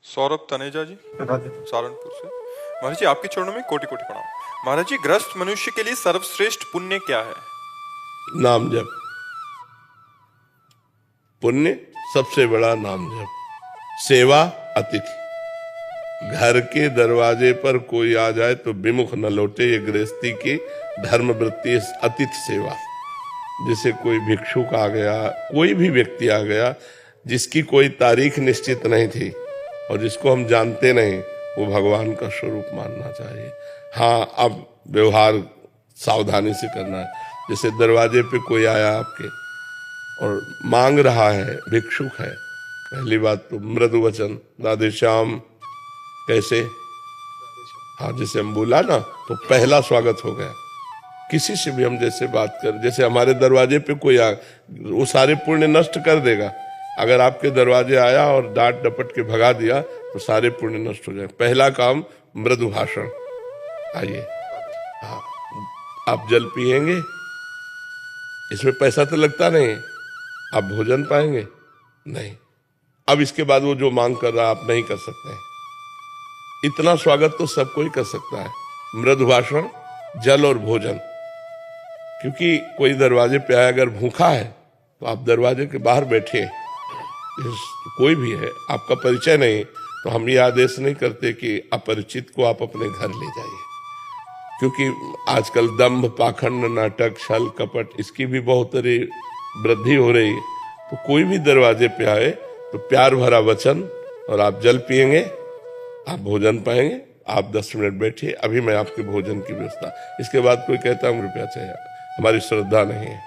सौरभ तनेजा जी, सहारनपुर से। महाराज जी, आपके चरणों में कोटि कोटि प्रणाम। महाराज जी, ग्रस्त मनुष्य के लिए सर्वश्रेष्ठ पुण्य क्या है? नाम जप। पुण्य सबसे बड़ा नाम जप। सेवा अतिथि। घर के दरवाजे पर कोई आ जाए तो विमुख न लौटे, ये गृहस्थी की धर्म वृत्ति। अतिथि सेवा। जैसे कोई भिक्षुक आ गया, कोई भी व्यक्ति आ गया जिसकी कोई तारीख निश्चित नहीं थी और जिसको हम जानते नहीं, वो भगवान का स्वरूप मानना चाहिए। हाँ, अब व्यवहार सावधानी से करना है। जैसे दरवाजे पे कोई आया आपके और मांग रहा है, भिक्षुक है, पहली बात तो मृदु वचन, राधे श्याम, कैसे, हाँ जैसे हम बोला ना, तो पहला स्वागत हो गया। किसी से भी हम जैसे बात कर, जैसे हमारे दरवाजे पे कोई आ, वो सारे पुण्य नष्ट कर देगा। अगर आपके दरवाजे आया और डांट डपट के भगा दिया तो सारे पुण्य नष्ट हो जाए। पहला काम मृदु भाषण। आइए, हाँ, आप जल पिएंगे, इसमें पैसा तो लगता नहीं, आप भोजन पाएंगे नहीं। अब इसके बाद वो जो मांग कर रहा है आप नहीं कर सकते हैं। इतना स्वागत तो सब कोई कर सकता है, मृदु भाषण, जल और भोजन। क्योंकि कोई दरवाजे पे आया अगर भूखा है तो आप दरवाजे के बाहर बैठे, कोई भी है, आपका परिचय नहीं, तो हम ये आदेश नहीं करते कि अपरिचित को आप अपने घर ले जाइए। क्योंकि आजकल दंभ, पाखंड, नाटक, छल, कपट, इसकी भी बहुत वृद्धि हो रही है। तो कोई भी दरवाजे पे आए तो प्यार भरा वचन, और आप जल पिएंगे, आप भोजन पाएंगे, आप 10 मिनट बैठिए, अभी मैं आपके भोजन की व्यवस्था। इसके बाद कोई कहता है रुपया चाहिए, हमारी श्रद्धा नहीं है।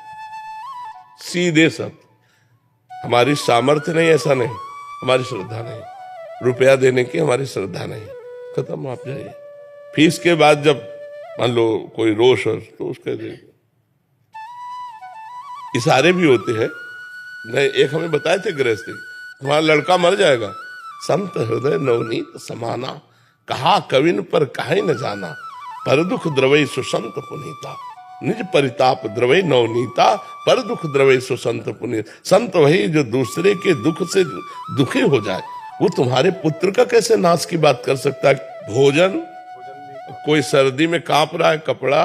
सीधे सब, हमारी सामर्थ्य नहीं, ऐसा नहीं, हमारी श्रद्धा नहीं, रुपया देने की हमारी श्रद्धा नहीं, खत्म, आप जाइए। फीस के बाद जब मान लो कोई रोष हो तो उसके इशारे भी होते हैं। नहीं, एक हमें बताए थे गृहस्थी, तुम्हारा लड़का मर जाएगा, संत हृदय नवनीत समाना, कहा कविन पर काहे न जाना, पर दुख द्रवै सुसंत पुनीता, निज परिताप द्रवै नवनीता, पर दुख द्रवै सुसंत पुनीत। संत वही जो दूसरे के दुख से दुखी हो जाए, वो तुम्हारे पुत्र का कैसे नाश की बात कर सकता है? भोजन, कोई सर्दी में कांप रहा है, कपड़ा,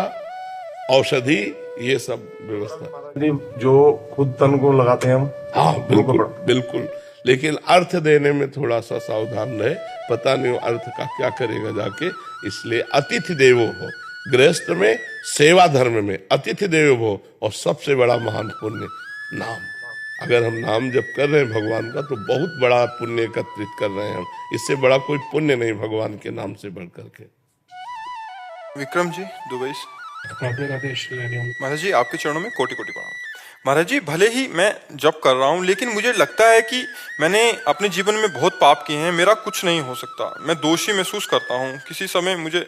औषधि, ये सब व्यवस्था जो खुद तन को लगाते हैं हम। हाँ बिल्कुल बिल्कुल, लेकिन अर्थ देने में थोड़ा सा सावधान रहे, पता नहीं वो अर्थ का क्या करेगा जाके। इसलिए अतिथि देवो भव, गृहस्थ में, सेवा धर्म में अतिथि देवो भव, और सबसे बड़ा महान पुण्य नाम। अगर हम नाम जप कर रहे हैं भगवान का तो बहुत बड़ा पुण्य एकत्रित कर रहे हैं हम। इससे बड़ा कोई पुण्य नहीं भगवान के नाम से बढ़ करके। विक्रम जी, दुबई से। महाराज जी, आपके चरणों में कोटि कोटि प्रणाम। महाराज जी, भले ही मैं जप कर रहा हूँ, लेकिन मुझे लगता है कि मैंने अपने जीवन में बहुत पाप किए हैं, मेरा कुछ नहीं हो सकता, मैं दोषी महसूस करता हूँ किसी समय मुझे।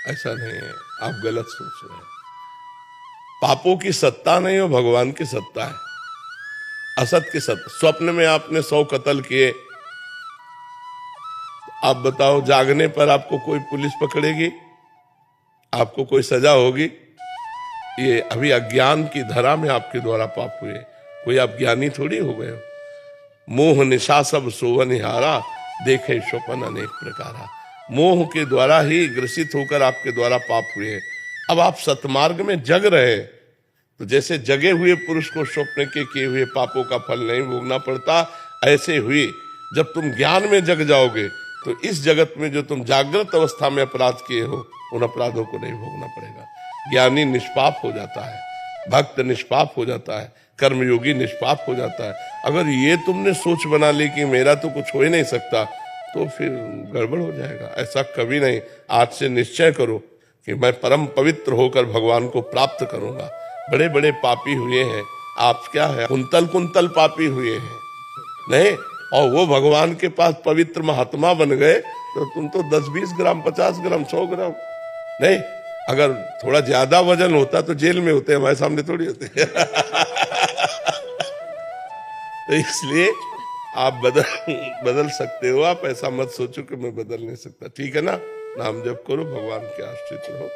ऐसा नहीं है, आप गलत सोच रहे हैं। पापों की सत्ता नहीं हो, भगवान की सत्ता है। असत की सत्ता। स्वप्न में आपने 100 कत्ल किए, आप बताओ जागने पर आपको कोई पुलिस पकड़ेगी? आपको कोई सजा होगी? ये अभी अज्ञान की धरा में आपके द्वारा पाप हुए, कोई आप ज्ञानी थोड़ी हो गए हो। मोह निशा सब सोवन हारा, देखे स्वपन अनेक प्रकारा। मोह के द्वारा ही ग्रसित होकर आपके द्वारा पाप हुए। अब आप सतमार्ग में जग रहे, तो जैसे जगे हुए पुरुष को स्वप्न के किए हुए पापों का फल नहीं भोगना पड़ता, ऐसे हुई जब तुम ज्ञान में जग जाओगे तो इस जगत में जो तुम जागृत अवस्था में अपराध किए हो, उन अपराधों को नहीं भोगना पड़ेगा। ज्ञानी निष्पाप हो जाता है, भक्त निष्पाप हो जाता है, कर्मयोगी निष्पाप हो जाता है। अगर ये तुमने सोच बना ली कि मेरा तो कुछ हो ही नहीं सकता, तो फिर गड़बड़ हो जाएगा। ऐसा कभी नहीं। आज से निश्चय करो कि मैं परम पवित्र होकर भगवान को प्राप्त करूंगा। बड़े बड़े पापी हुए हैं, आप क्या है, कुंतल कुंतल पापी हुए हैं नहीं, और वो भगवान के पास पवित्र महात्मा बन गए, तो तुम तो 10-20 ग्राम, 50 ग्राम, 100 ग्राम नहीं। अगर थोड़ा ज्यादा वजन होता तो जेल में होते, हमारे सामने थोड़ी होते। तो इसलिए आप बदल सकते हो। आप ऐसा मत सोचो कि मैं बदल नहीं सकता, ठीक है ना? नाम जप करो, भगवान के आश्रित रहो।